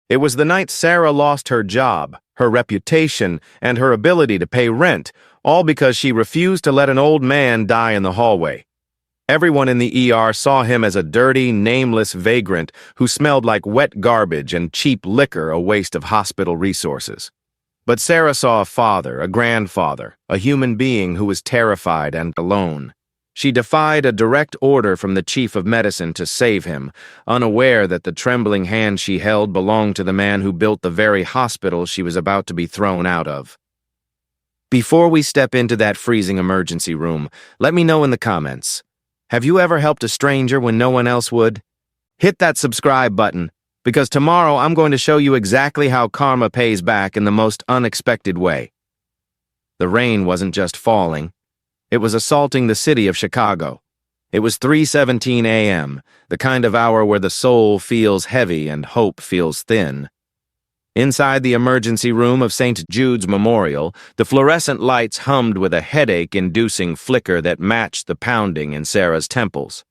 It was the night Sarah lost her job, her reputation, and her ability to pay rent, all because she refused to let an old man die in the hallway. Everyone in the ER saw him as a dirty, nameless vagrant who smelled like wet garbage and cheap liquor, a waste of hospital resources. But Sarah saw a father, a grandfather, a human being who was terrified and alone. She defied a direct order from the chief of medicine to save him, unaware that the trembling hand she held belonged to the man who built the very hospital she was about to be thrown out of. Before we step into that freezing emergency room, let me know in the comments. Have you ever helped a stranger when no one else would? Hit that subscribe button, because tomorrow I'm going to show you exactly how karma pays back in the most unexpected way. The rain wasn't just falling. It was assaulting the city of Chicago. It was 3:17 a.m., the kind of hour where the soul feels heavy and hope feels thin. Inside the emergency room of St. Jude's Memorial, the fluorescent lights hummed with a headache-inducing flicker that matched the pounding in Sarah's temples.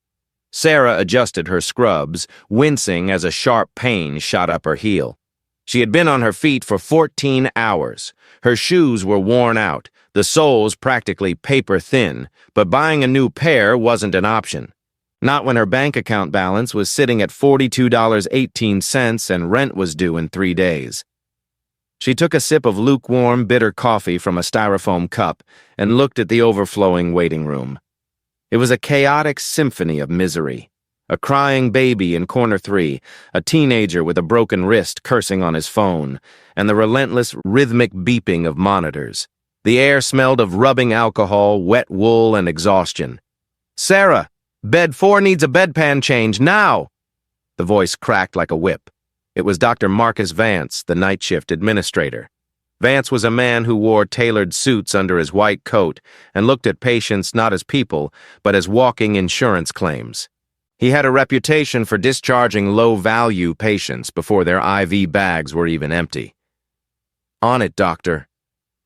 Sarah adjusted her scrubs, wincing as a sharp pain shot up her heel. She had been on her feet for 14 hours. Her shoes were worn out, the soles practically paper-thin, but buying a new pair wasn't an option. Not when her bank account balance was sitting at $42.18 and rent was due in 3 days. She took a sip of lukewarm, bitter coffee from a styrofoam cup and looked at the overflowing waiting room. It was a chaotic symphony of misery. A crying baby in corner 3, a teenager with a broken wrist cursing on his phone, and the relentless, rhythmic beeping of monitors. The air smelled of rubbing alcohol, wet wool, and exhaustion. "Sarah! Bed 4 needs a bedpan change, now!" The voice cracked like a whip. It was Dr. Marcus Vance, the night shift administrator. Vance was a man who wore tailored suits under his white coat and looked at patients not as people, but as walking insurance claims. He had a reputation for discharging low-value patients before their IV bags were even empty. "On it, doctor,"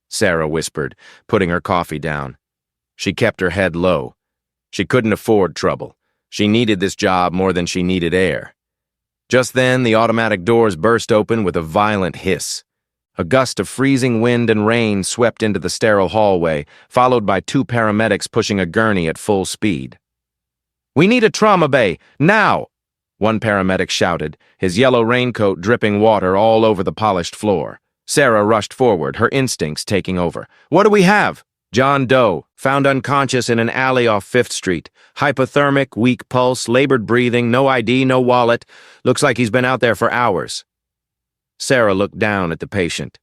Sarah whispered, putting her coffee down. She kept her head low. She couldn't afford trouble. She needed this job more than she needed air. Just then, the automatic doors burst open with a violent hiss. A gust of freezing wind and rain swept into the sterile hallway, followed by 2 paramedics pushing a gurney at full speed. "We need a trauma bay, now!" one paramedic shouted, his yellow raincoat dripping water all over the polished floor. Sarah rushed forward, her instincts taking over. "What do we have?" "John Doe, found unconscious in an alley off 5th Street. Hypothermic, weak pulse, labored breathing, no ID, no wallet. Looks like he's been out there for hours." Sarah looked down at the patient.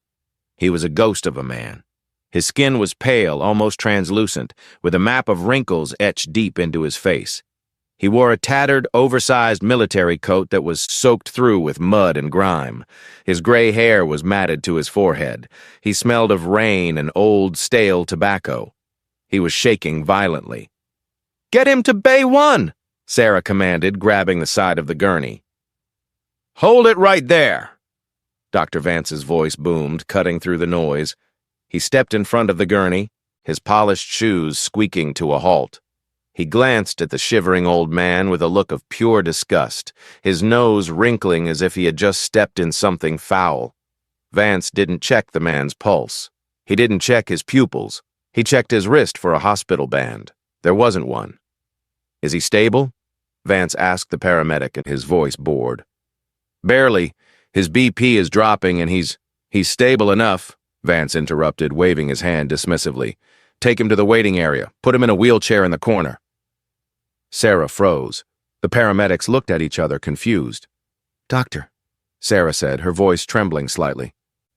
He was a ghost of a man. His skin was pale, almost translucent, with a map of wrinkles etched deep into his face. He wore a tattered, oversized military coat that was soaked through with mud and grime. His gray hair was matted to his forehead. He smelled of rain and old, stale tobacco. He was shaking violently. "Get him to Bay 1!" Sarah commanded, grabbing the side of the gurney. "Hold it right there!" Dr. Vance's voice boomed, cutting through the noise. He stepped in front of the gurney, his polished shoes squeaking to a halt. He glanced at the shivering old man with a look of pure disgust, his nose wrinkling as if he had just stepped in something foul. Vance didn't check the man's pulse. He didn't check his pupils. He checked his wrist for a hospital band. There wasn't one. "Is he stable?" Vance asked the paramedic, his voice bored. "Barely. His BP is dropping and he's stable enough," Vance interrupted, waving his hand dismissively. "Take him to the waiting area. Put him in a wheelchair in the corner." Sarah froze. The paramedics looked at each other, confused. "Doctor," Sarah said, her voice trembling slightly.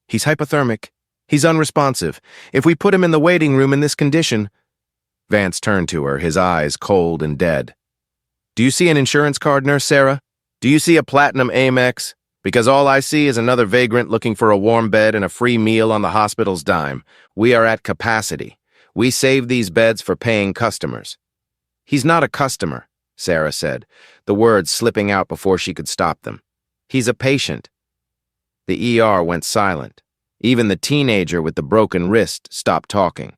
"He's hypothermic. He's unresponsive. If we put him in the waiting room in this condition—" Vance turned to her, his eyes cold and dead. "Do you see an insurance card, Nurse Sarah? Do you see a Platinum Amex? Because all I see is another vagrant looking for a warm bed and a free meal on the hospital's dime. We are at capacity. We save these beds for paying customers." "He's not a customer," Sarah said, the words slipping out before she could stop them. "He's a patient." The ER went silent. Even the teenager with the broken wrist stopped talking.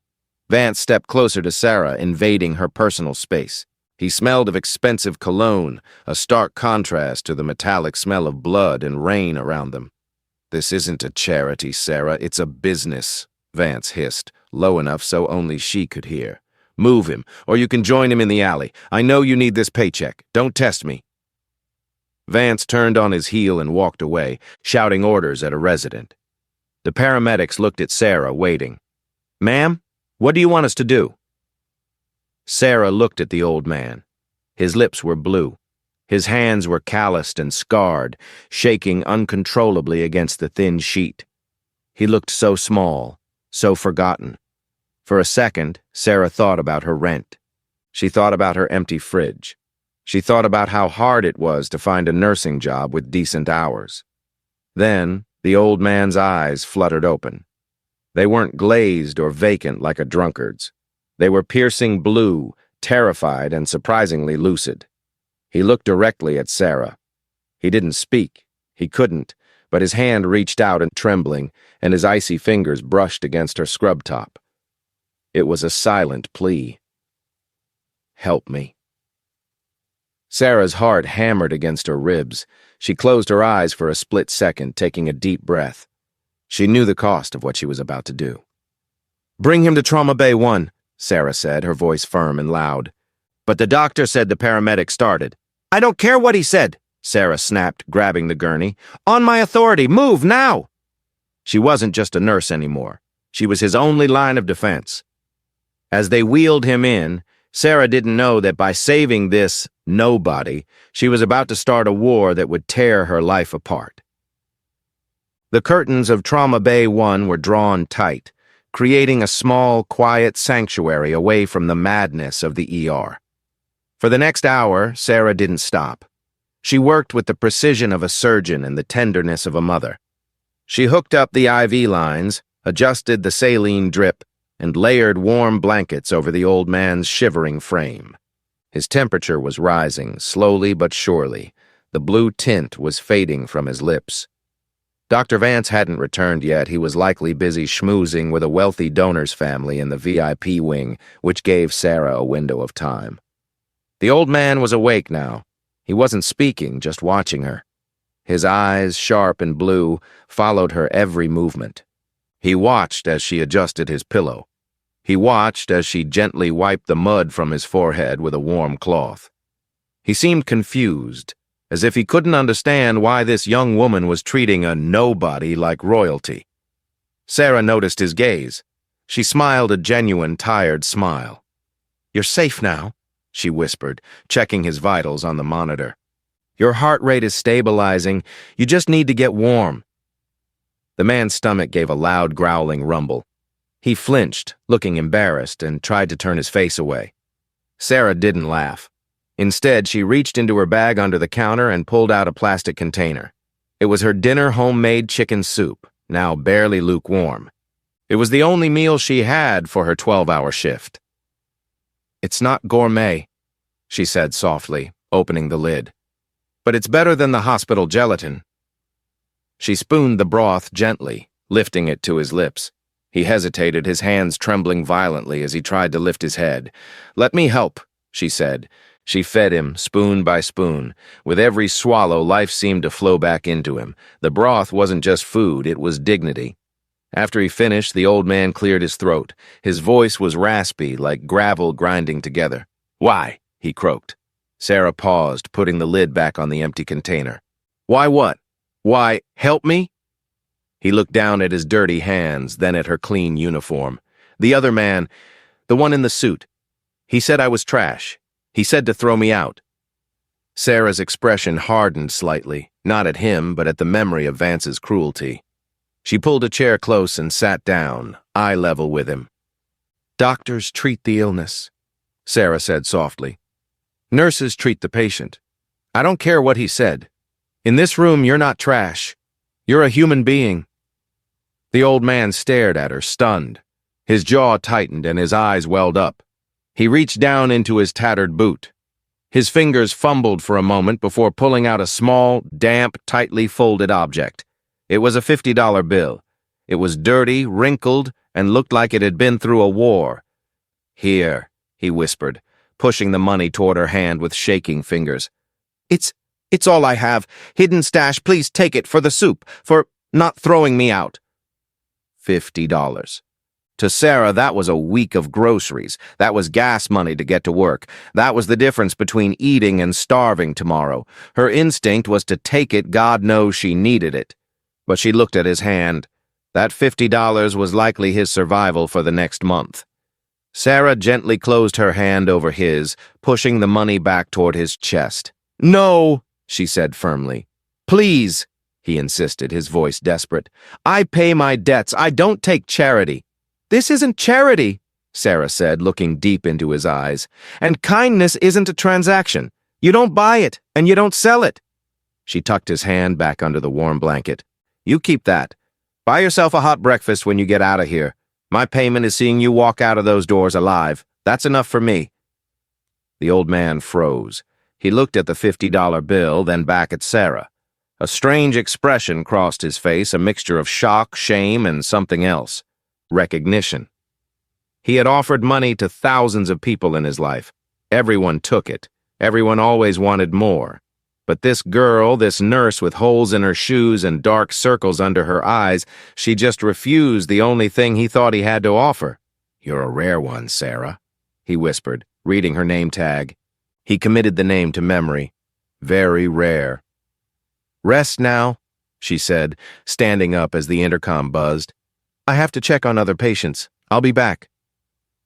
Vance stepped closer to Sarah, invading her personal space. He smelled of expensive cologne, a stark contrast to the metallic smell of blood and rain around them. This isn't a charity, Sarah. It's a business, Vance hissed, low enough so only she could hear. Move him, or you can join him in the alley. I know you need this paycheck. Don't test me. Vance turned on his heel and walked away, shouting orders at a resident. The paramedics looked at Sarah, waiting. Ma'am, what do you want us to do? Sarah looked at the old man. His lips were blue. His hands were calloused and scarred, shaking uncontrollably against the thin sheet. He looked so small, so forgotten. For a second, Sarah thought about her rent. She thought about her empty fridge. She thought about how hard it was to find a nursing job with decent hours. Then, the old man's eyes fluttered open. They weren't glazed or vacant like a drunkard's. They were piercing blue, terrified, and surprisingly lucid. He looked directly at Sarah. He didn't speak. He couldn't, but his hand reached out and trembling, and his icy fingers brushed against her scrub top. It was a silent plea. Help me. Sarah's heart hammered against her ribs. She closed her eyes for a split second, taking a deep breath. She knew the cost of what she was about to do. Bring him to Trauma Bay 1, Sarah said, her voice firm and loud. But the doctor said the paramedic started. I don't care what he said, Sarah snapped, grabbing the gurney. On my authority, move now! She wasn't just a nurse anymore. She was his only line of defense. As they wheeled him in, Sarah didn't know that by saving this nobody, she was about to start a war that would tear her life apart. The curtains of Trauma Bay 1 were drawn tight, creating a small, quiet sanctuary away from the madness of the ER. For the next hour, Sarah didn't stop. She worked with the precision of a surgeon and the tenderness of a mother. She hooked up the IV lines, adjusted the saline drip, and layered warm blankets over the old man's shivering frame. His temperature was rising, slowly but surely. The blue tint was fading from his lips. Dr. Vance hadn't returned yet. He was likely busy schmoozing with a wealthy donor's family in the VIP wing, which gave Sarah a window of time. The old man was awake now. He wasn't speaking, just watching her. His eyes, sharp and blue, followed her every movement. He watched as she adjusted his pillow. He watched as she gently wiped the mud from his forehead with a warm cloth. He seemed confused, as if he couldn't understand why this young woman was treating a nobody like royalty. Sarah noticed his gaze. She smiled a genuine, tired smile. You're safe now, she whispered, checking his vitals on the monitor. Your heart rate is stabilizing. You just need to get warm. The man's stomach gave a loud, growling rumble. He flinched, looking embarrassed, and tried to turn his face away. Sarah didn't laugh. Instead, she reached into her bag under the counter and pulled out a plastic container. It was her dinner homemade chicken soup, now barely lukewarm. It was the only meal she had for her 12-hour shift. It's not gourmet, she said softly, opening the lid. But it's better than the hospital gelatin. She spooned the broth gently, lifting it to his lips. He hesitated, his hands trembling violently as he tried to lift his head. Let me help, she said. She fed him, spoon by spoon. With every swallow, life seemed to flow back into him. The broth wasn't just food, it was dignity. After he finished, the old man cleared his throat. His voice was raspy, like gravel grinding together. Why? He croaked. Sarah paused, putting the lid back on the empty container. Why what? Why, help me? He looked down at his dirty hands, then at her clean uniform. The other man, the one in the suit. He said I was trash. He said to throw me out. Sarah's expression hardened slightly, not at him, but at the memory of Vance's cruelty. She pulled a chair close and sat down, eye level with him. Doctors treat the illness, Sarah said softly. Nurses treat the patient. I don't care what he said. In this room, you're not trash. You're a human being. The old man stared at her, stunned. His jaw tightened and his eyes welled up. He reached down into his tattered boot. His fingers fumbled for a moment before pulling out a small, damp, tightly folded object. It was a $50 bill. It was dirty, wrinkled, and looked like it had been through a war. Here, he whispered, pushing the money toward her hand with shaking fingers. It's all I have. Hidden stash, please take it for the soup. not throwing me out. $50. To Sarah, that was a week of groceries. That was gas money to get to work. That was the difference between eating and starving tomorrow. Her instinct was to take it. God knows she needed it. But she looked at his hand. That $50 was likely his survival for the next month. Sarah gently closed her hand over his, pushing the money back toward his chest. "No," she said firmly. "Please," he insisted, his voice desperate. "I pay my debts. I don't take charity." "This isn't charity," Sarah said, looking deep into his eyes. "And kindness isn't a transaction. You don't buy it, and you don't sell it." She tucked his hand back under the warm blanket. "You keep that. Buy yourself a hot breakfast when you get out of here. My payment is seeing you walk out of those doors alive. That's enough for me." The old man froze. He looked at the $50 bill, then back at Sarah. A strange expression crossed his face, a mixture of shock, shame, and something else. Recognition. He had offered money to thousands of people in his life. Everyone took it. Everyone always wanted more. But this girl, this nurse with holes in her shoes and dark circles under her eyes, she just refused the only thing he thought he had to offer. "You're a rare one, Sarah," he whispered, reading her name tag. He committed the name to memory. Very rare. "Rest now," she said, standing up as the intercom buzzed. "I have to check on other patients. I'll be back."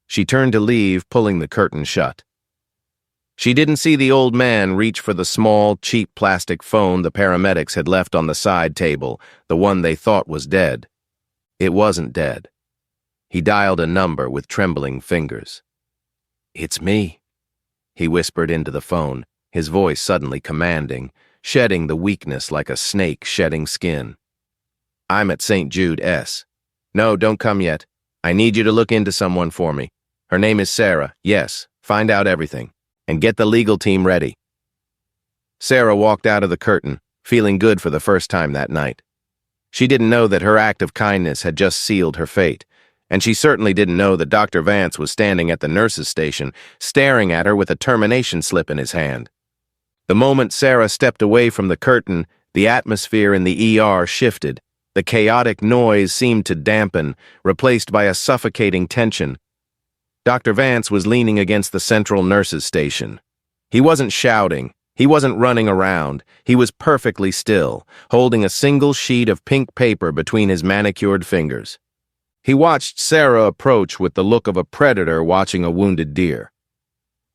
She turned to leave, pulling the curtain shut. She didn't see the old man reach for the small, cheap plastic phone the paramedics had left on the side table, the one they thought was dead. It wasn't dead. He dialed a number with trembling fingers. "It's me," he whispered into the phone, his voice suddenly commanding, shedding the weakness like a snake shedding skin. "I'm at St. Jude S. No, don't come yet. I need you to look into someone for me. Her name is Sarah. Yes, find out everything. And get the legal team ready." Sarah walked out of the curtain, feeling good for the first time that night. She didn't know that her act of kindness had just sealed her fate, and she certainly didn't know that Dr. Vance was standing at the nurse's station, staring at her with a termination slip in his hand. The moment Sarah stepped away from the curtain, the atmosphere in the ER shifted. The chaotic noise seemed to dampen, replaced by a suffocating tension. Dr. Vance was leaning against the central nurse's station. He wasn't shouting. He wasn't running around. He was perfectly still, holding a single sheet of pink paper between his manicured fingers. He watched Sarah approach with the look of a predator watching a wounded deer.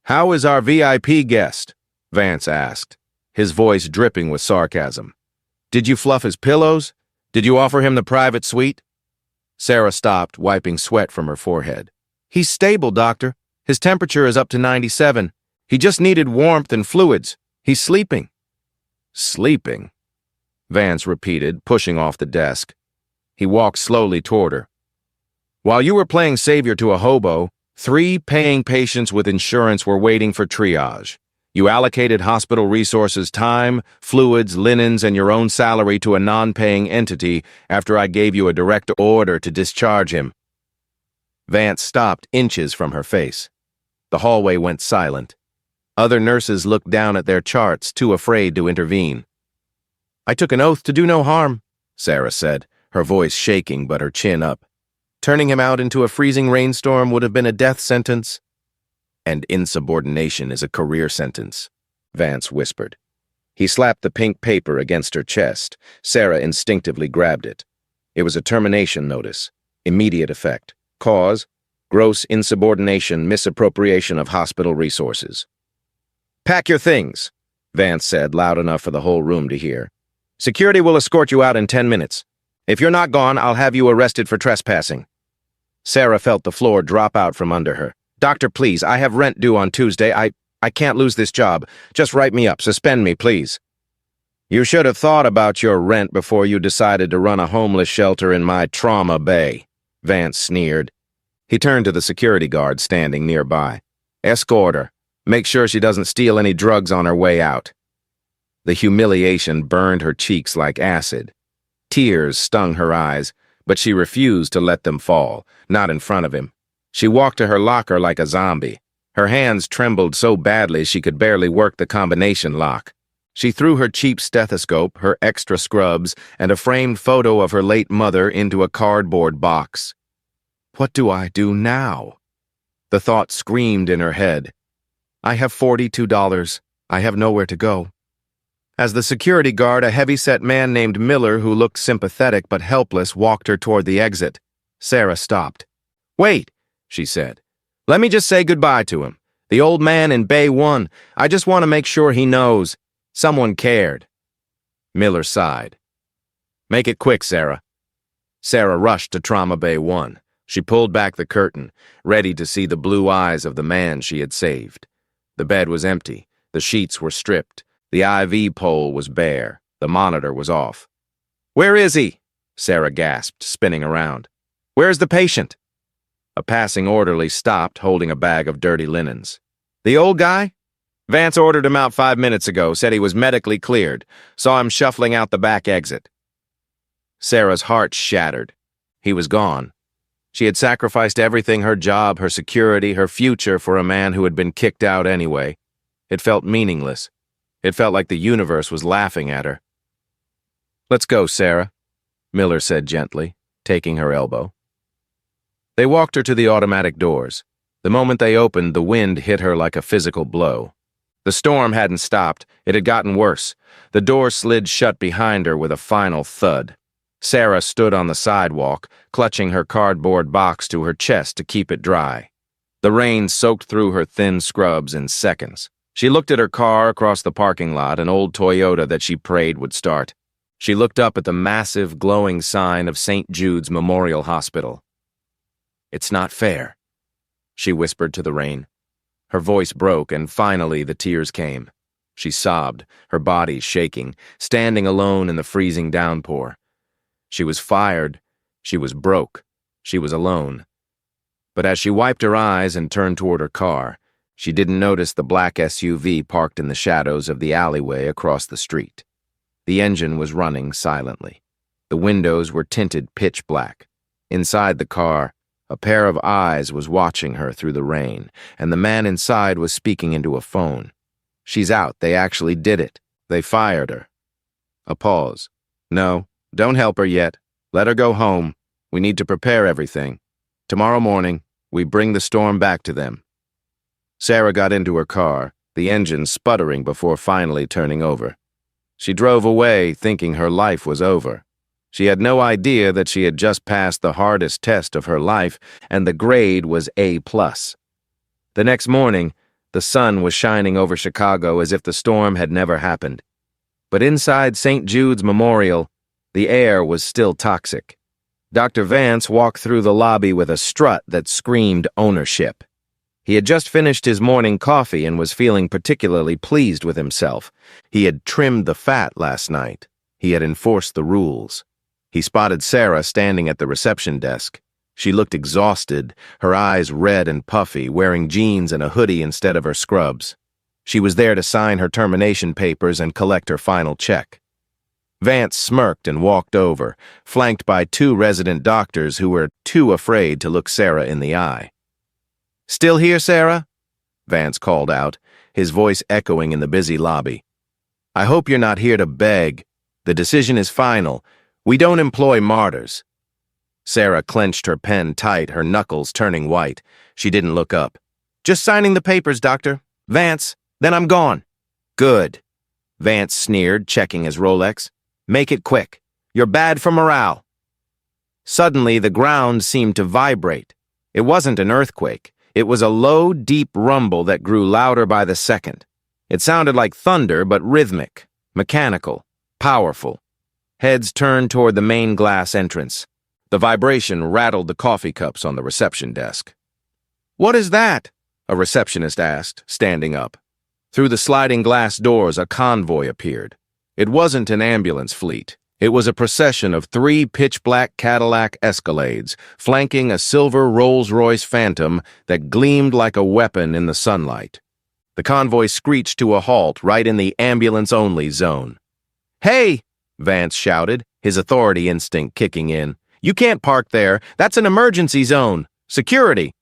"How is our VIP guest?" Vance asked, his voice dripping with sarcasm. "Did you fluff his pillows? Did you offer him the private suite?" Sarah stopped, wiping sweat from her forehead. "He's stable, doctor. His temperature is up to 97. He just needed warmth and fluids. He's sleeping." "Sleeping?" Vance repeated, pushing off the desk. He walked slowly toward her. "While you were playing savior to a hobo, 3 paying patients with insurance were waiting for triage. You allocated hospital resources, time, fluids, linens, and your own salary to a non-paying entity after I gave you a direct order to discharge him." Vance stopped inches from her face. The hallway went silent. Other nurses looked down at their charts, too afraid to intervene. "I took an oath to do no harm," Sarah said, her voice shaking but her chin up. "Turning him out into a freezing rainstorm would have been a death sentence." "And insubordination is a career sentence," Vance whispered. He slapped the pink paper against her chest. Sarah instinctively grabbed it. It was a termination notice. Immediate effect. Cause: gross insubordination, misappropriation of hospital resources. "Pack your things," Vance said, loud enough for the whole room to hear. "Security will escort you out in 10 minutes. If you're not gone, I'll have you arrested for trespassing." Sarah felt the floor drop out from under her. "Doctor, please, I have rent due on Tuesday. I can't lose this job. Just write me up. Suspend me, please." "You should have thought about your rent before you decided to run a homeless shelter in my trauma bay," Vance sneered. He turned to the security guard standing nearby. "Escort her. Make sure she doesn't steal any drugs on her way out." The humiliation burned her cheeks like acid. Tears stung her eyes, but she refused to let them fall, not in front of him. She walked to her locker like a zombie. Her hands trembled so badly she could barely work the combination lock. She threw her cheap stethoscope, her extra scrubs, and a framed photo of her late mother into a cardboard box. What do I do now? The thought screamed in her head. I have $42. I have nowhere to go. As the security guard, a heavy-set man named Miller, who looked sympathetic but helpless, walked her toward the exit, Sarah stopped. Wait, she said. Let me just say goodbye to him. The old man in Bay 1. I just want to make sure he knows. Someone cared. Miller sighed. Make it quick, Sarah. Sarah rushed to Trauma Bay 1. She pulled back the curtain, ready to see the blue eyes of the man she had saved. The bed was empty. The sheets were stripped. The IV pole was bare. The monitor was off. Where is he? Sarah gasped, spinning around. Where's the patient? A passing orderly stopped, holding a bag of dirty linens. The old guy? Vance ordered him out 5 minutes ago, said he was medically cleared. Saw him shuffling out the back exit. Sarah's heart shattered. He was gone. She had sacrificed everything, her job, her security, her future, for a man who had been kicked out anyway. It felt meaningless. It felt like the universe was laughing at her. Let's go, Sarah, Miller said gently, taking her elbow. They walked her to the automatic doors. The moment they opened, the wind hit her like a physical blow. The storm hadn't stopped. It had gotten worse. The door slid shut behind her with a final thud. Sarah stood on the sidewalk, clutching her cardboard box to her chest to keep it dry. The rain soaked through her thin scrubs in seconds. She looked at her car across the parking lot, an old Toyota that she prayed would start. She looked up at the massive, glowing sign of St. Jude's Memorial Hospital. It's not fair, she whispered to the rain. Her voice broke, and finally the tears came. She sobbed, her body shaking, standing alone in the freezing downpour. She was fired. She was broke. She was alone. But as she wiped her eyes and turned toward her car, she didn't notice the black SUV parked in the shadows of the alleyway across the street. The engine was running silently. The windows were tinted pitch black. Inside the car, a pair of eyes was watching her through the rain, and the man inside was speaking into a phone. She's out. They actually did it. They fired her. A pause. No, don't help her yet. Let her go home. We need to prepare everything. Tomorrow morning, we bring the storm back to them. Sarah got into her car, the engine sputtering before finally turning over. She drove away, thinking her life was over. She had no idea that she had just passed the hardest test of her life, and the grade was A+. The next morning, the sun was shining over Chicago as if the storm had never happened. But inside St. Jude's Memorial, the air was still toxic. Dr. Vance walked through the lobby with a strut that screamed ownership. He had just finished his morning coffee and was feeling particularly pleased with himself. He had trimmed the fat last night. He had enforced the rules. He spotted Sarah standing at the reception desk. She looked exhausted, her eyes red and puffy, wearing jeans and a hoodie instead of her scrubs. She was there to sign her termination papers and collect her final check. Vance smirked and walked over, flanked by 2 resident doctors who were too afraid to look Sarah in the eye. Still here, Sarah? Vance called out, his voice echoing in the busy lobby. I hope you're not here to beg. The decision is final. We don't employ martyrs. Sarah clenched her pen tight, her knuckles turning white. She didn't look up. Just signing the papers, Doctor. Vance, then I'm gone. Good. Vance sneered, checking his Rolex. Make it quick. You're bad for morale. Suddenly, the ground seemed to vibrate. It wasn't an earthquake. It was a low, deep rumble that grew louder by the second. It sounded like thunder, but rhythmic, mechanical, powerful. Heads turned toward the main glass entrance. The vibration rattled the coffee cups on the reception desk. What is that? A receptionist asked, standing up. Through the sliding glass doors, a convoy appeared. It wasn't an ambulance fleet. It was a procession of 3 pitch-black Cadillac Escalades, flanking a silver Rolls-Royce Phantom that gleamed like a weapon in the sunlight. The convoy screeched to a halt right in the ambulance-only zone. Hey! Vance shouted, his authority instinct kicking in. You can't park there. That's an emergency zone. Security!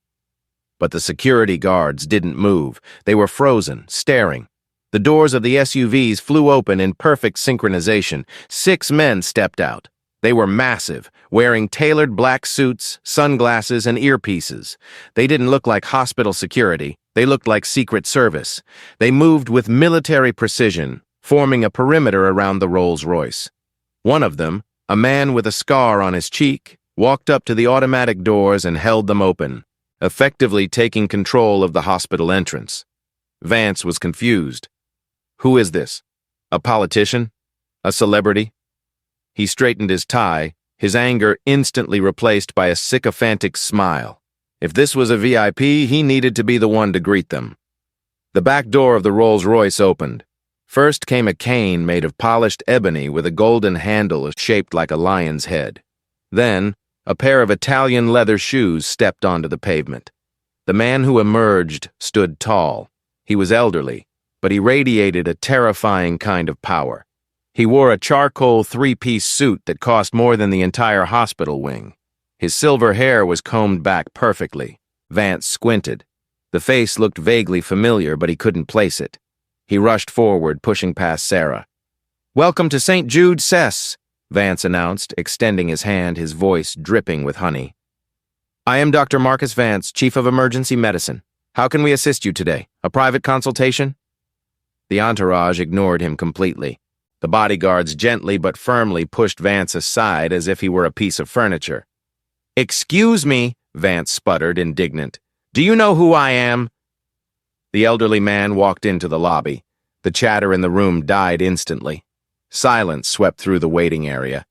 But the security guards didn't move. They were frozen, staring. The doors of the SUVs flew open in perfect synchronization. 6 men stepped out. They were massive, wearing tailored black suits, sunglasses, and earpieces. They didn't look like hospital security. They looked like Secret Service. They moved with military precision, forming a perimeter around the Rolls-Royce. One of them, a man with a scar on his cheek, walked up to the automatic doors and held them open, effectively taking control of the hospital entrance. Vance was confused. Who is this? A politician? A celebrity? He straightened his tie, his anger instantly replaced by a sycophantic smile. If this was a VIP, he needed to be the one to greet them. The back door of the Rolls-Royce opened. First came a cane made of polished ebony with a golden handle shaped like a lion's head. Then, a pair of Italian leather shoes stepped onto the pavement. The man who emerged stood tall. He was elderly, but he radiated a terrifying kind of power. He wore a charcoal 3-piece suit that cost more than the entire hospital wing. His silver hair was combed back perfectly. Vance squinted. The face looked vaguely familiar, but he couldn't place it. He rushed forward, pushing past Sarah. "Welcome to St. Jude Cess," Vance announced, extending his hand, his voice dripping with honey. "I am Dr. Marcus Vance, Chief of Emergency Medicine. How can we assist you today? A private consultation?" The entourage ignored him completely. The bodyguards gently but firmly pushed Vance aside as if he were a piece of furniture. "Excuse me," Vance sputtered, indignant. "Do you know who I am?" The elderly man walked into the lobby. The chatter in the room died instantly. Silence swept through the waiting area.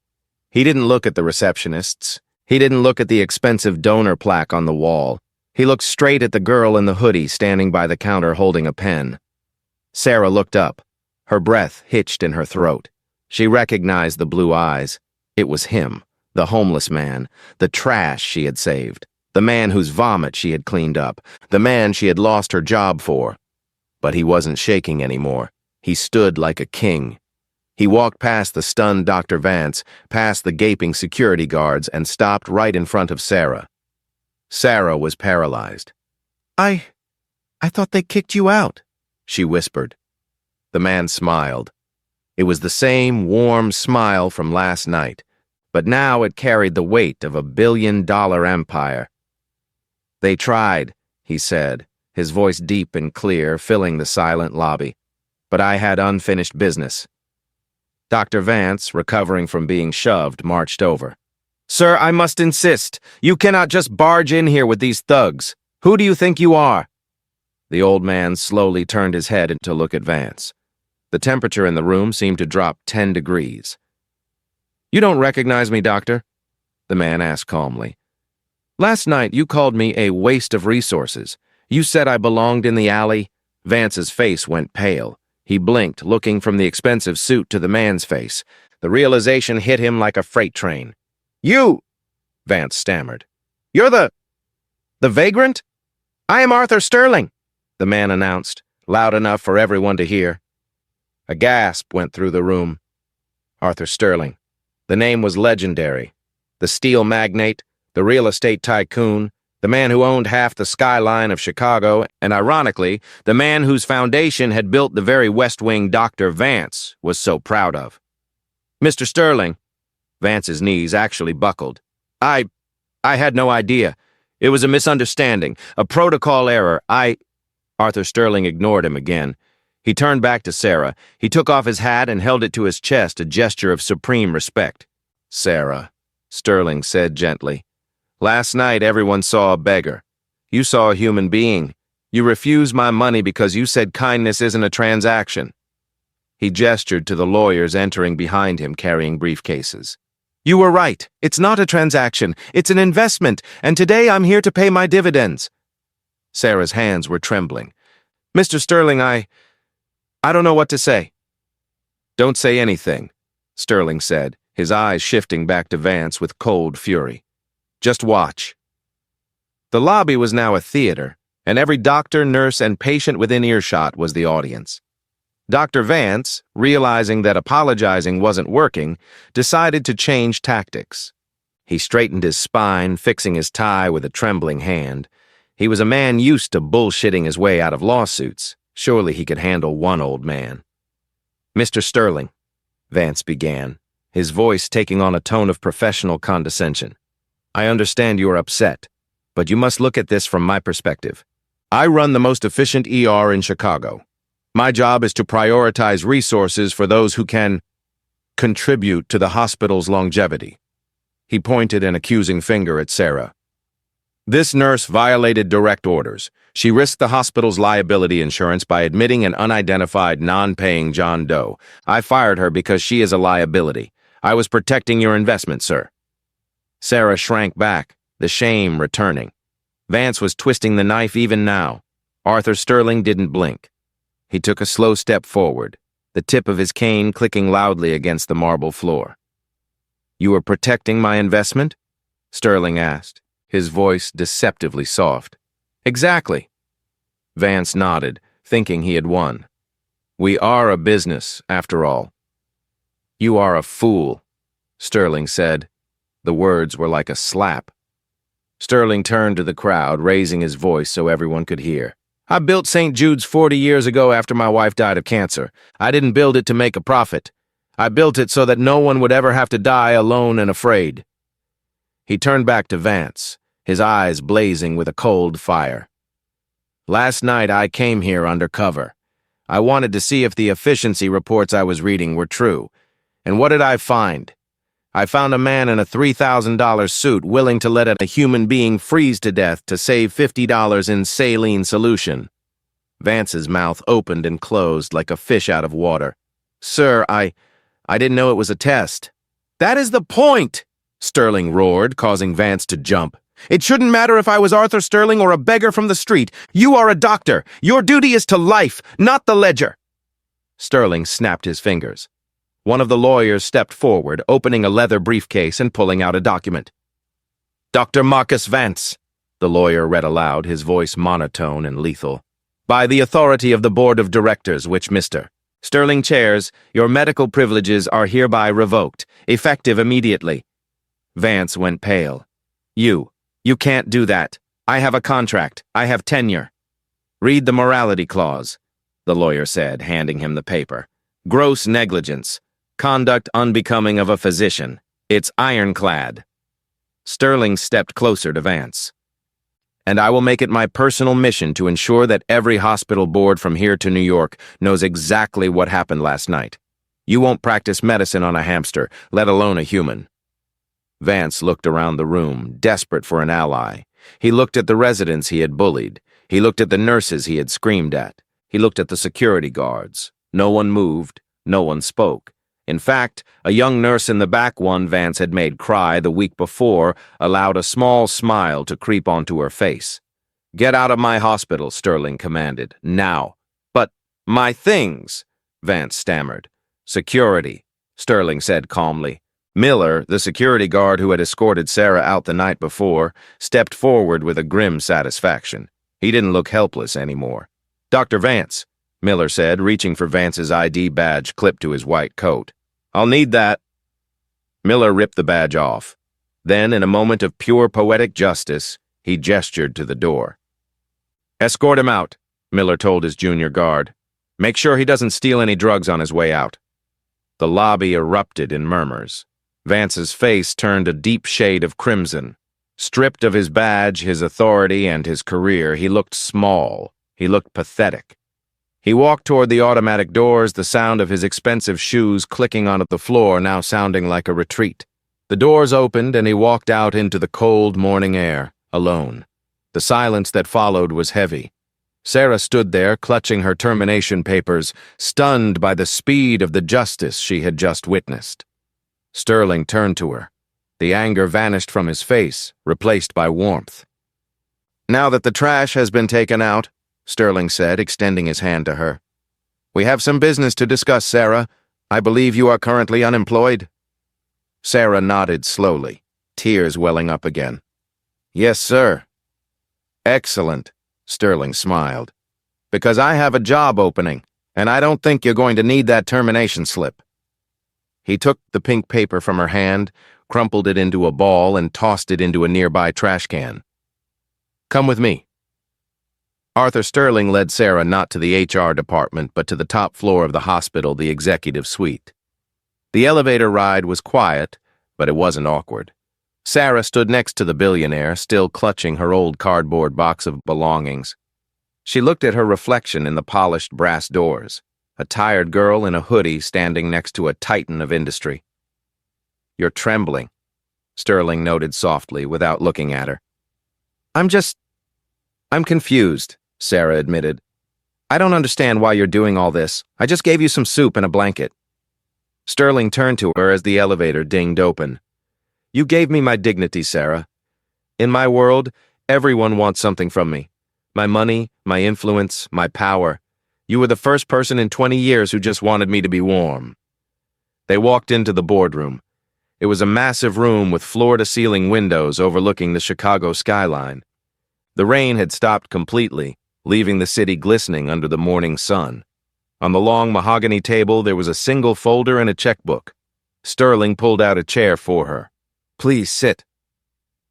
He didn't look at the receptionists. He didn't look at the expensive donor plaque on the wall. He looked straight at the girl in the hoodie standing by the counter holding a pen. Sarah looked up. Her breath hitched in her throat. She recognized the blue eyes. It was him, the homeless man, the trash she had saved, the man whose vomit she had cleaned up, the man she had lost her job for. But he wasn't shaking anymore. He stood like a king. He walked past the stunned Dr. Vance, past the gaping security guards, and stopped right in front of Sarah. Sarah was paralyzed. I thought they kicked you out," she whispered. The man smiled. It was the same warm smile from last night, but now it carried the weight of a billion-dollar empire. "They tried," he said, his voice deep and clear, filling the silent lobby. "But I had unfinished business." Dr. Vance, recovering from being shoved, marched over. "Sir, I must insist. You cannot just barge in here with these thugs. Who do you think you are?" The old man slowly turned his head to look at Vance. The temperature in the room seemed to drop 10 degrees. "You don't recognize me, doctor?" the man asked calmly. "Last night you called me a waste of resources. You said I belonged in the alley." Vance's face went pale. He blinked, looking from the expensive suit to the man's face. The realization hit him like a freight train. "You!" Vance stammered. "You're the vagrant? I am Arthur Sterling," the man announced, loud enough for everyone to hear. A gasp went through the room. Arthur Sterling. The name was legendary. The steel magnate, the real estate tycoon, the man who owned half the skyline of Chicago, and ironically, the man whose foundation had built the very West Wing Dr. Vance was so proud of. "Mr. Sterling," Vance's knees actually buckled. I had no idea. It was a misunderstanding, a protocol error. Arthur Sterling ignored him again. He turned back to Sarah. He took off his hat and held it to his chest, a gesture of supreme respect. "Sarah," Sterling said gently, "last night everyone saw a beggar. You saw a human being. You refused my money because you said kindness isn't a transaction." He gestured to the lawyers entering behind him carrying briefcases. "You were right. It's not a transaction. It's an investment, and today I'm here to pay my dividends." Sarah's hands were trembling. "Mr. Sterling, I don't know what to say." "Don't say anything," Sterling said, his eyes shifting back to Vance with cold fury. "Just watch." The lobby was now a theater, and every doctor, nurse, and patient within earshot was the audience. Dr. Vance, realizing that apologizing wasn't working, decided to change tactics. He straightened his spine, fixing his tie with a trembling hand. He was a man used to bullshitting his way out of lawsuits. Surely he could handle one old man. "Mr. Sterling," Vance began, his voice taking on a tone of professional condescension. "I understand you are upset, but you must look at this from my perspective. I run the most efficient ER in Chicago. My job is to prioritize resources for those who can contribute to the hospital's longevity." He pointed an accusing finger at Sarah. "This nurse violated direct orders. She risked the hospital's liability insurance by admitting an unidentified, non-paying John Doe. I fired her because she is a liability. I was protecting your investment, sir." Sarah shrank back, the shame returning. Vance was twisting the knife even now. Arthur Sterling didn't blink. He took a slow step forward, the tip of his cane clicking loudly against the marble floor. "You were protecting my investment?" Sterling asked, his voice deceptively soft. "Exactly." Vance nodded, thinking he had won. "We are a business, after all." "You are a fool," Sterling said. The words were like a slap. Sterling turned to the crowd, raising his voice so everyone could hear. "I built St. Jude's 40 years ago after my wife died of cancer. I didn't build it to make a profit. I built it so that no one would ever have to die alone and afraid." He turned back to Vance, his eyes blazing with a cold fire. "Last night I came here undercover. I wanted to see if the efficiency reports I was reading were true. And what did I find? I found a man in a $3,000 suit willing to let a human being freeze to death to save $50 in saline solution." Vance's mouth opened and closed like a fish out of water. "Sir, I didn't know it was a test." "That is the point!" Sterling roared, causing Vance to jump. "It shouldn't matter if I was Arthur Sterling or a beggar from the street. You are a doctor. Your duty is to life, not the ledger." Sterling snapped his fingers. One of the lawyers stepped forward, opening a leather briefcase and pulling out a document. "Dr. Marcus Vance," the lawyer read aloud, his voice monotone and lethal. "By the authority of the Board of Directors, which Mr. Sterling chairs, your medical privileges are hereby revoked, effective immediately." Vance went pale. You can't do that. I have a contract. I have tenure." "Read the morality clause," the lawyer said, handing him the paper. "Gross negligence. Conduct unbecoming of a physician. It's ironclad." Sterling stepped closer to Vance. "And I will make it my personal mission to ensure that every hospital board from here to New York knows exactly what happened last night. You won't practice medicine on a hamster, let alone a human." Vance looked around the room, desperate for an ally. He looked at the residents he had bullied. He looked at the nurses he had screamed at. He looked at the security guards. No one moved. No one spoke. In fact, a young nurse in the back one Vance had made cry the week before allowed a small smile to creep onto her face. "Get out of my hospital," Sterling commanded. "Now." "But my things," Vance stammered. "Security," Sterling said calmly. Miller, the security guard who had escorted Sarah out the night before, stepped forward with a grim satisfaction. He didn't look helpless anymore. "Dr. Vance," Miller said, reaching for Vance's ID badge clipped to his white coat. "I'll need that." Miller ripped the badge off. Then, in a moment of pure poetic justice, he gestured to the door. "Escort him out," Miller told his junior guard. "Make sure he doesn't steal any drugs on his way out." The lobby erupted in murmurs. Vance's face turned a deep shade of crimson. Stripped of his badge, his authority, and his career, he looked small. He looked pathetic. He walked toward the automatic doors, the sound of his expensive shoes clicking on the floor now sounding like a retreat. The doors opened and he walked out into the cold morning air, alone. The silence that followed was heavy. Sarah stood there, clutching her termination papers, stunned by the speed of the justice she had just witnessed. Sterling turned to her. The anger vanished from his face, replaced by warmth. "Now that the trash has been taken out," Sterling said, extending his hand to her, "we have some business to discuss, Sarah. I believe you are currently unemployed." Sarah nodded slowly, tears welling up again. "Yes, sir." "Excellent," Sterling smiled. "Because I have a job opening, and I don't think you're going to need that termination slip." He took the pink paper from her hand, crumpled it into a ball, and tossed it into a nearby trash can. "Come with me." Arthur Sterling led Sarah not to the HR department, but to the top floor of the hospital, the executive suite. The elevator ride was quiet, but it wasn't awkward. Sarah stood next to the billionaire, still clutching her old cardboard box of belongings. She looked at her reflection in the polished brass doors, a tired girl in a hoodie standing next to a titan of industry. "You're trembling," Sterling noted softly without looking at her. I'm confused," Sarah admitted. "I don't understand why you're doing all this. I just gave you some soup and a blanket." Sterling turned to her as the elevator dinged open. "You gave me my dignity, Sarah. In my world, everyone wants something from me. My money, my influence, my power. You were the first person in 20 years who just wanted me to be warm." They walked into the boardroom. It was a massive room with floor-to-ceiling windows overlooking the Chicago skyline. The rain had stopped completely, leaving the city glistening under the morning sun. On the long mahogany table, there was a single folder and a checkbook. Sterling pulled out a chair for her. "Please sit."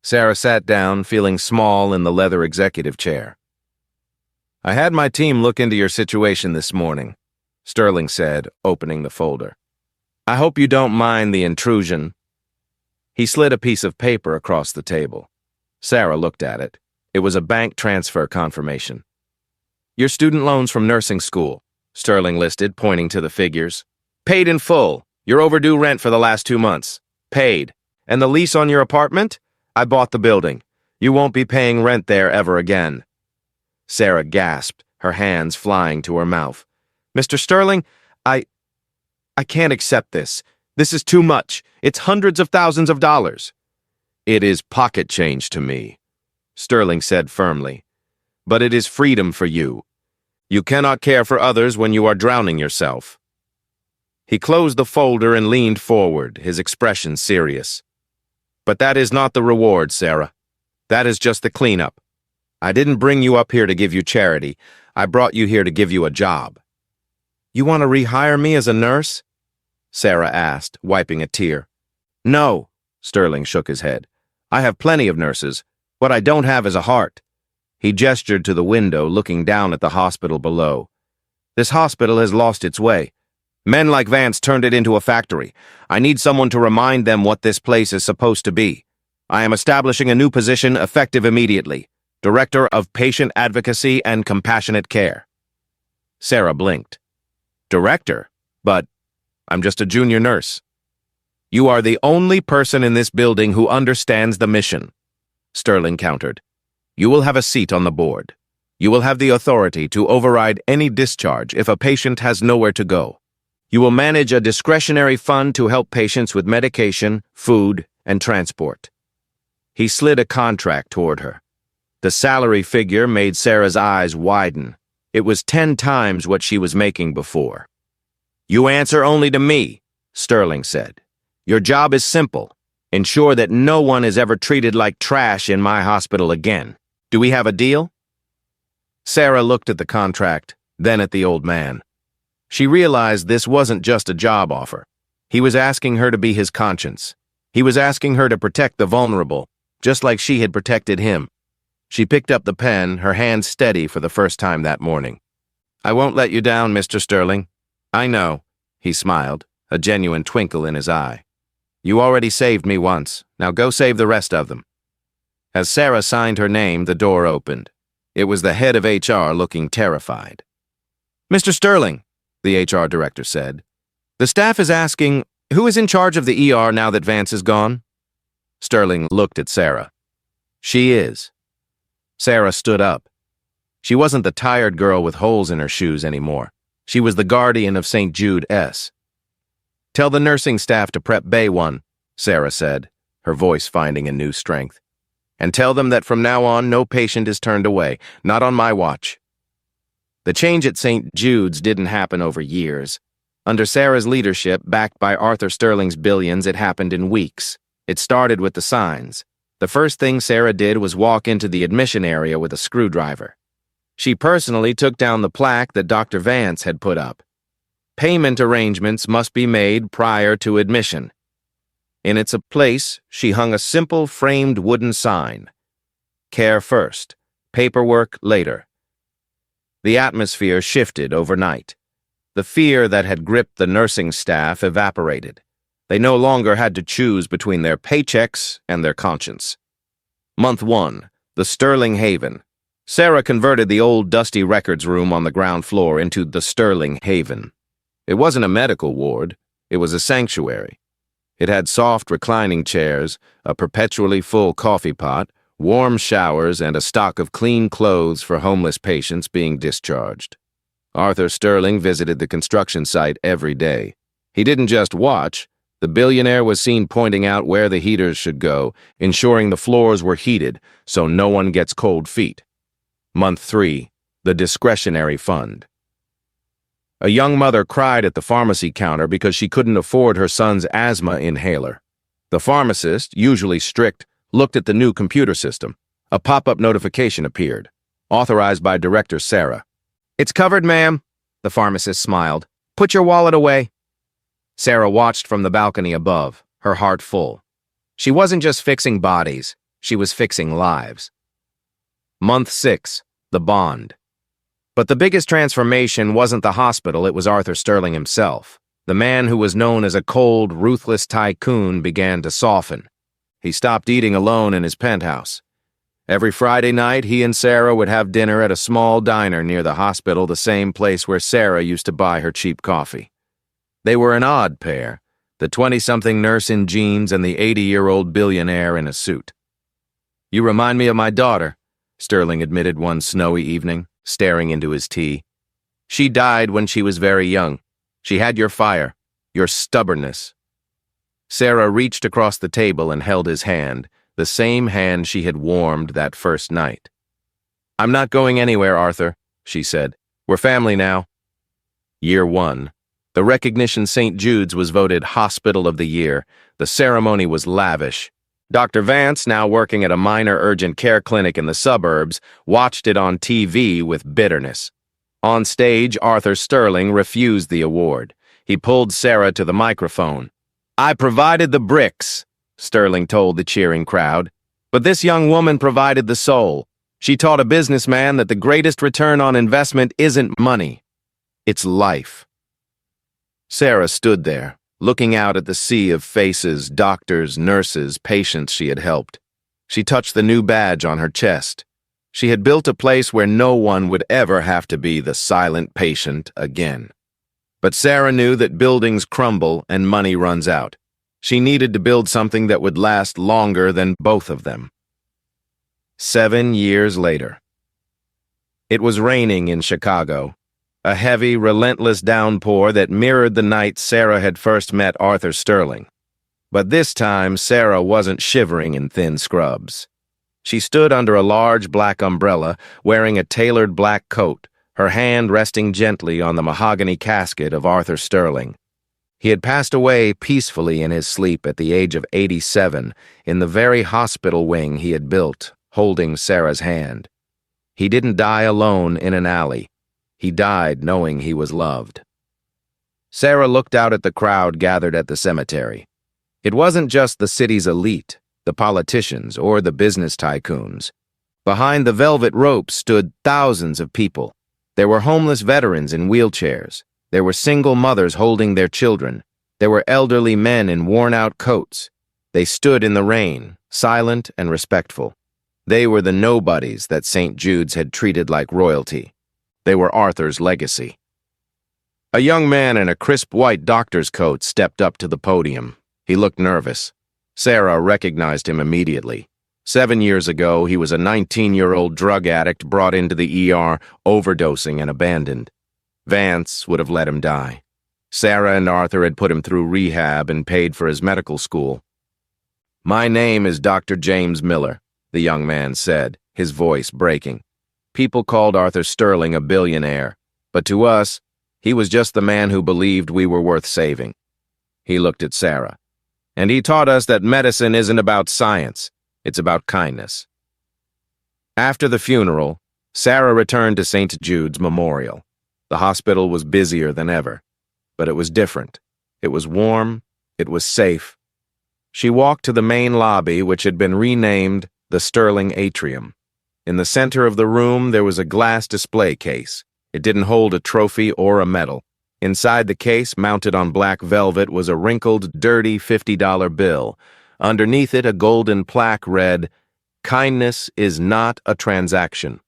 Sarah sat down, feeling small in the leather executive chair. "I had my team look into your situation this morning," Sterling said, opening the folder. "I hope you don't mind the intrusion." He slid a piece of paper across the table. Sarah looked at it. It was a bank transfer confirmation. "Your student loans from nursing school," Sterling listed, pointing to the figures. "Paid in full. Your overdue rent for the last 2 months. Paid. And the lease on your apartment? I bought the building. You won't be paying rent there ever again." Sarah gasped, her hands flying to her mouth. "Mr. Sterling, I can't accept this. This is too much. It's hundreds of thousands of dollars." "It is pocket change to me," Sterling said firmly. "But it is freedom for you. You cannot care for others when you are drowning yourself." He closed the folder and leaned forward, his expression serious. "But that is not the reward, Sarah. That is just the cleanup. I didn't bring you up here to give you charity. I brought you here to give you a job." "You want to rehire me as a nurse?" Sarah asked, wiping a tear. "No," Sterling shook his head. "I have plenty of nurses. What I don't have is a heart." He gestured to the window, looking down at the hospital below. "This hospital has lost its way. Men like Vance turned it into a factory. I need someone to remind them what this place is supposed to be. I am establishing a new position effective immediately. Director of Patient Advocacy and Compassionate Care." Sarah blinked. "Director? But I'm just a junior nurse." "You are the only person in this building who understands the mission," Sterling countered. "You will have a seat on the board. You will have the authority to override any discharge if a patient has nowhere to go. You will manage a discretionary fund to help patients with medication, food, and transport." He slid a contract toward her. The salary figure made Sarah's eyes widen. It was 10 times what she was making before. "You answer only to me," Sterling said. "Your job is simple. Ensure that no one is ever treated like trash in my hospital again. Do we have a deal?" Sarah looked at the contract, then at the old man. She realized this wasn't just a job offer. He was asking her to be his conscience. He was asking her to protect the vulnerable, just like she had protected him. She picked up the pen, her hand steady for the first time that morning. "I won't let you down, Mr. Sterling." "I know," he smiled, a genuine twinkle in his eye. "You already saved me once. Now go save the rest of them." As Sarah signed her name, the door opened. It was the head of HR looking terrified. "Mr. Sterling," the HR director said, "the staff is asking, who is in charge of the ER now that Vance is gone?" Sterling looked at Sarah. "She is." Sarah stood up. She wasn't the tired girl with holes in her shoes anymore. She was the guardian of St. Jude S. "Tell the nursing staff to prep Bay 1, Sarah said, her voice finding a new strength. "And tell them that from now on, no patient is turned away, not on my watch." The change at St. Jude's didn't happen over years. Under Sarah's leadership, backed by Arthur Sterling's billions, it happened in weeks. It started with the signs. The first thing Sarah did was walk into the admission area with a screwdriver. She personally took down the plaque that Dr. Vance had put up. Payment arrangements must be made prior to admission. In its place, she hung a simple framed wooden sign. Care first, paperwork later. The atmosphere shifted overnight. The fear that had gripped the nursing staff evaporated. They no longer had to choose between their paychecks and their conscience. Month 1, the Sterling Haven. Sarah converted the old dusty records room on the ground floor into the Sterling Haven. It wasn't a medical ward, it was a sanctuary. It had soft reclining chairs, a perpetually full coffee pot, warm showers, and a stock of clean clothes for homeless patients being discharged. Arthur Sterling visited the construction site every day. He didn't just watch. The billionaire was seen pointing out where the heaters should go, ensuring the floors were heated so no one gets cold feet. Month 3, the discretionary fund. A young mother cried at the pharmacy counter because she couldn't afford her son's asthma inhaler. The pharmacist, usually strict, looked at the new computer system. A pop-up notification appeared, authorized by Director Sarah. "It's covered, ma'am," the pharmacist smiled. "Put your wallet away." Sarah watched from the balcony above, her heart full. She wasn't just fixing bodies, she was fixing lives. Month 6, the bond. But the biggest transformation wasn't the hospital, it was Arthur Sterling himself. The man who was known as a cold, ruthless tycoon began to soften. He stopped eating alone in his penthouse. Every Friday night, he and Sarah would have dinner at a small diner near the hospital, the same place where Sarah used to buy her cheap coffee. They were an odd pair, the 20-something nurse in jeans and the 80-year-old billionaire in a suit. "You remind me of my daughter," Sterling admitted one snowy evening, staring into his tea. "She died when she was very young. She had your fire, your stubbornness." Sarah reached across the table and held his hand, the same hand she had warmed that first night. "I'm not going anywhere, Arthur," she said. "We're family now." Year 1. The recognition St. Jude's was voted Hospital of the Year. The ceremony was lavish. Dr. Vance, now working at a minor urgent care clinic in the suburbs, watched it on TV with bitterness. On stage, Arthur Sterling refused the award. He pulled Sarah to the microphone. "I provided the bricks," Sterling told the cheering crowd. "But this young woman provided the soul. She taught a businessman that the greatest return on investment isn't money. It's life." Sarah stood there, looking out at the sea of faces, doctors, nurses, patients she had helped. She touched the new badge on her chest. She had built a place where no one would ever have to be the silent patient again. But Sarah knew that buildings crumble and money runs out. She needed to build something that would last longer than both of them. 7 years later. It was raining in Chicago. A heavy, relentless downpour that mirrored the night Sarah had first met Arthur Sterling. But this time, Sarah wasn't shivering in thin scrubs. She stood under a large black umbrella, wearing a tailored black coat, her hand resting gently on the mahogany casket of Arthur Sterling. He had passed away peacefully in his sleep at the age of 87 in the very hospital wing he had built, holding Sarah's hand. He didn't die alone in an alley. He died knowing he was loved. Sarah looked out at the crowd gathered at the cemetery. It wasn't just the city's elite, the politicians, or the business tycoons. Behind the velvet ropes stood thousands of people. There were homeless veterans in wheelchairs. There were single mothers holding their children. There were elderly men in worn-out coats. They stood in the rain, silent and respectful. They were the nobodies that St. Jude's had treated like royalty. They were Arthur's legacy. A young man in a crisp white doctor's coat stepped up to the podium. He looked nervous. Sarah recognized him immediately. 7 years ago, he was a 19-year-old drug addict brought into the ER, overdosing and abandoned. Vance would have let him die. Sarah and Arthur had put him through rehab and paid for his medical school. "My name is Dr. James Miller," the young man said, his voice breaking. People called Arthur Sterling a billionaire, but to us, he was just the man who believed we were worth saving. He looked at Sarah. "And he taught us that medicine isn't about science, it's about kindness." After the funeral, Sarah returned to St. Jude's Memorial. The hospital was busier than ever, but it was different. It was warm, it was safe. She walked to the main lobby, which had been renamed the Sterling Atrium. In the center of the room, there was a glass display case. It didn't hold a trophy or a medal. Inside the case, mounted on black velvet, was a wrinkled, dirty $50 bill. Underneath it, a golden plaque read, "Kindness is not a transaction."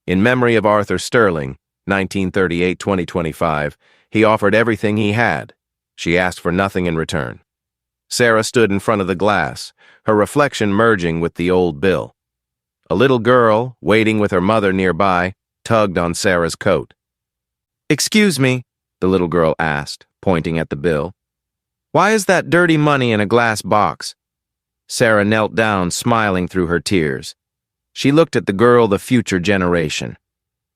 In memory of Arthur Sterling, 1938-2025, he offered everything he had. She asked for nothing in return. Sarah stood in front of the glass, her reflection merging with the old bill. A little girl, waiting with her mother nearby, tugged on Sarah's coat. "Excuse me," the little girl asked, pointing at the bill. "Why is that dirty money in a glass box?" Sarah knelt down, smiling through her tears. She looked at the girl, the future generation.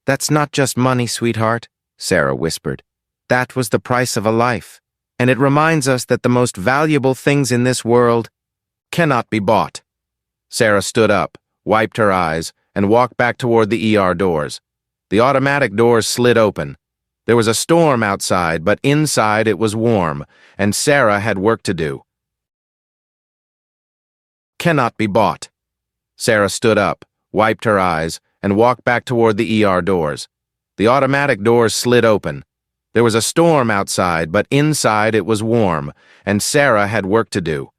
"That's not just money, sweetheart," Sarah whispered. "That was the price of a life, and it reminds us that the most valuable things in this world cannot be bought." Sarah stood up, wiped her eyes, and walked back toward the ER doors. The automatic doors slid open. There was a storm outside, but inside it was warm, and Sarah had work to do. Cannot be bought. Sarah stood up, wiped her eyes, and walked back toward the ER doors. The automatic doors slid open. There was a storm outside, but inside it was warm, and Sarah had work to do.